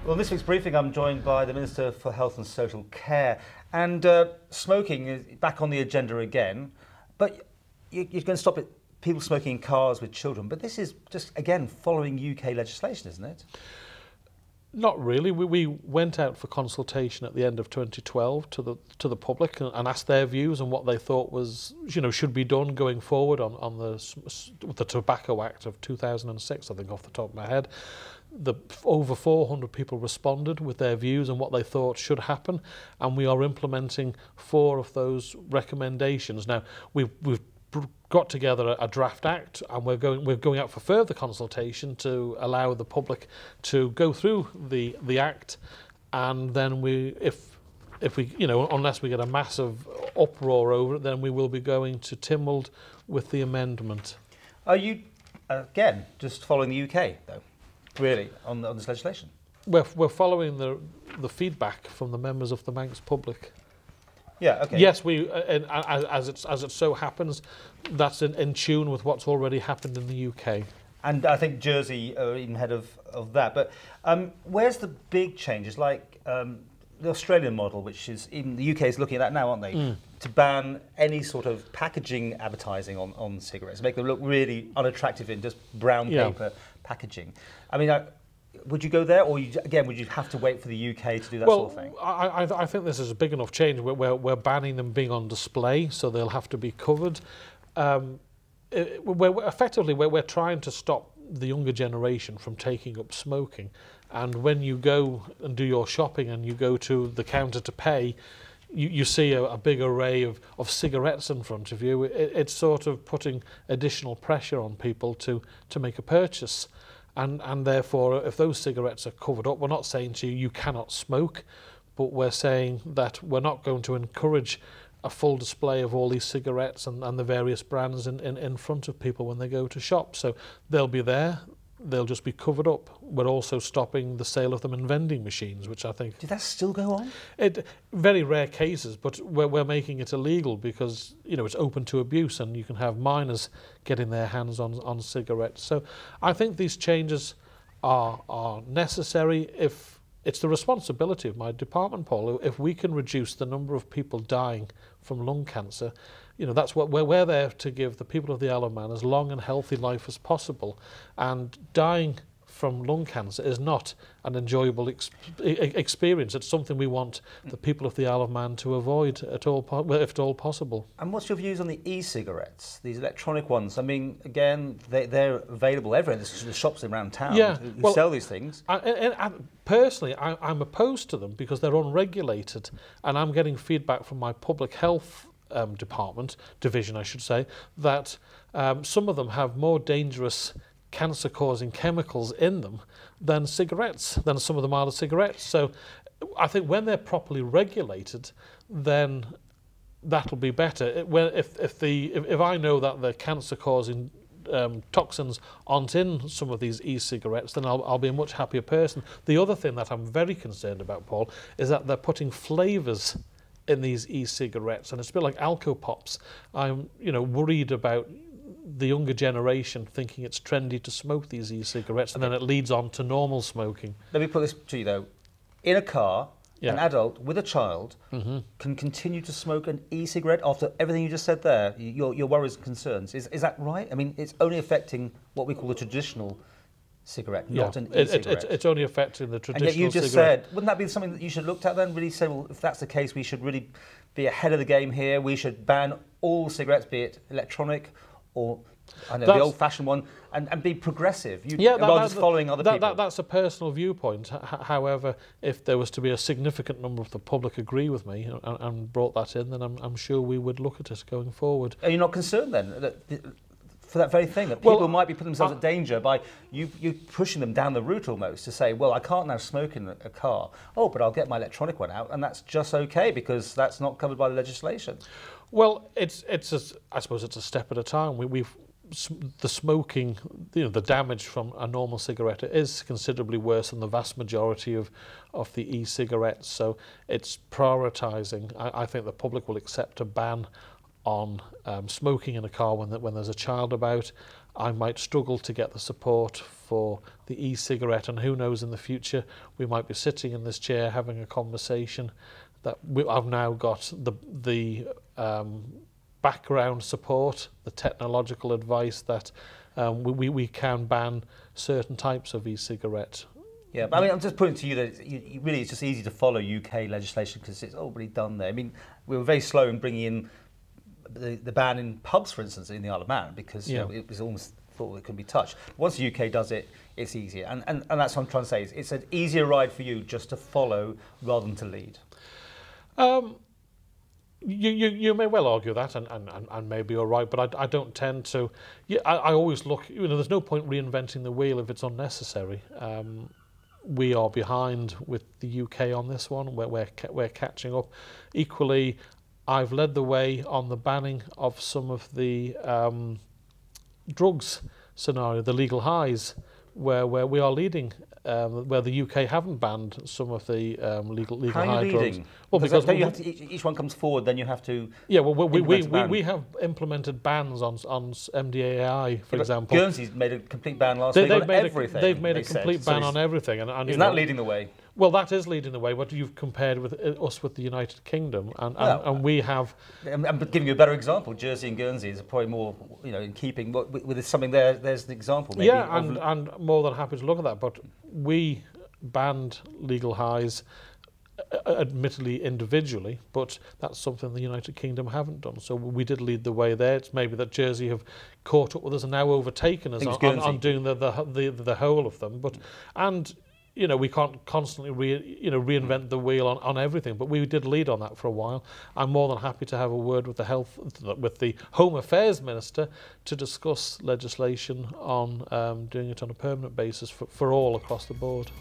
Well, this week's briefing, I'm joined by the Minister for Health and Social Care. And smoking is back on the agenda again. But you're going to stop people smoking in cars with children. But this is just, again, following UK legislation, isn't it? Not really. We went out for consultation at the end of 2012 to the public and asked their views on what they thought was, should be done going forward on the Tobacco Act of 2006, I think, off the top of my head. Over 400 people responded with their views on what they thought should happen, and we are implementing 4 of those recommendations. Now, we've got together a draft act, and we're going out for further consultation to allow the public to go through the act, and then if we unless we get a massive uproar over it, then we will be going to Tynwald with the amendment. Are you again just following the UK though, really, on this legislation? We're following the feedback from the members of the Manx public. Yeah, okay. Yes, as it so happens, that's in tune with what's already happened in the UK. And I think Jersey are even ahead of that. But where's the big changes, like the Australian model, which is, even the UK is looking at that now, aren't they? To ban any sort of packaging advertising on cigarettes, make them look really unattractive in just brown paper packaging. I mean, would you go there, or would you have to wait for the UK to do that sort of thing? Well, I think this is a big enough change. We're banning them being on display, so they'll have to be covered. We're trying to stop the younger generation from taking up smoking. And when you go and do your shopping and you go to the counter to pay, you see a big array of cigarettes in front of you. It's sort of putting additional pressure on people to make a purchase. And therefore, if those cigarettes are covered up, we're not saying to you cannot smoke, but we're saying that we're not going to encourage a full display of all these cigarettes and the various brands in front of people when they go to shop. So they'll be there, they'll just be covered up. We're also stopping the sale of them in vending machines, which I think... Did that still go on? Very rare cases, but we're making it illegal because, it's open to abuse and you can have minors getting their hands on cigarettes. So I think these changes are necessary. If it's the responsibility of my department, Paul, if we can reduce the number of people dying from lung cancer, that's what we're there to give the people of the Isle of Man as long and healthy life as possible. And dying from lung cancer is not an enjoyable experience. It's something we want the people of the Isle of Man to avoid if at all possible. And what's your views on the e-cigarettes, these electronic ones? I mean, again, they're available everywhere. There's the shops around town who sell these things. Personally, I'm opposed to them because they're unregulated, and I'm getting feedback from my public health division, I should say, that some of them have more dangerous cancer-causing chemicals in them than some of the milder cigarettes. So I think when they're properly regulated, then that'll be better. If I know that the cancer-causing toxins aren't in some of these e-cigarettes, then I'll be a much happier person. The other thing that I'm very concerned about, Paul, is that they're putting flavours in these e-cigarettes, and it's a bit like Alco-Pops. I'm worried about the younger generation thinking it's trendy to smoke these e-cigarettes, and then it leads on to normal smoking. Let me put this to you though. In a car, an adult with a child can continue to smoke an e-cigarette after everything you just said there, your worries and concerns. Is that right? I mean, it's only affecting what we call the traditional cigarette, not an e-cigarette. It's only affecting the traditional cigarette. And yet you just said, wouldn't that be something that you should look at then? Really say, well, if that's the case, we should really be ahead of the game here. We should ban all cigarettes, be it electronic or the old-fashioned one, and be progressive, rather than just following other people. That's a personal viewpoint. However, if there was to be a significant number of the public agree with me and brought that in, then I'm sure we would look at it going forward. Are you not concerned then for that very thing, that people might be putting themselves at danger by you pushing them down the route almost to say, well, I can't now smoke in a car. Oh, but I'll get my electronic one out, and that's just okay because that's not covered by the legislation. Well, I suppose it's a step at a time. The smoking, the damage from a normal cigarette is considerably worse than the vast majority of the e-cigarettes. So it's prioritising. I think the public will accept a ban on smoking in a car when there's a child about. I might struggle to get the support for the e-cigarette, and who knows, in the future we might be sitting in this chair having a conversation that I've now got the background support, the technological advice that we can ban certain types of e-cigarette. Yeah, but I mean, I'm just putting to you that really it's just easy to follow UK legislation because it's already done there. I mean, we were very slow in bringing in the ban in pubs, for instance, in the Isle of Man, because you know, it was almost thought it couldn't be touched. Once the UK does it, it's easier. And that's what I'm trying to say. It's an easier ride for you just to follow rather than to lead. You may well argue that, and maybe you're right, but I don't tend to. Yeah, I always look. You know, there's no point reinventing the wheel if it's unnecessary. We are behind with the UK on this one. We're catching up. Equally, I've led the way on the banning of some of the drugs scenario, the legal highs, where we are leading. Where the UK haven't banned some of the legal high drugs. Well, because you have to, each one comes forward, then you have to. Yeah, well, we have implemented bans on MDAI, for example. Guernsey's made a complete ban last week on everything. They've made a complete ban on everything, and isn't that leading the way? Well, that is leading the way. But you've compared with us with the United Kingdom, and we have. I'm giving you a better example. Jersey and Guernsey is probably more, you know, in keeping with something there. There's the example. Maybe yeah, and more than happy to look at that. But we banned legal highs, admittedly individually, but that's something the United Kingdom haven't done. So we did lead the way there. It's maybe that Jersey have caught up with us and now overtaken us on doing the whole of them. But you know, we can't constantly reinvent the wheel on everything, but we did lead on that for a while. I'm more than happy to have a word with the Home Affairs Minister to discuss legislation on doing it on a permanent basis for all across the board.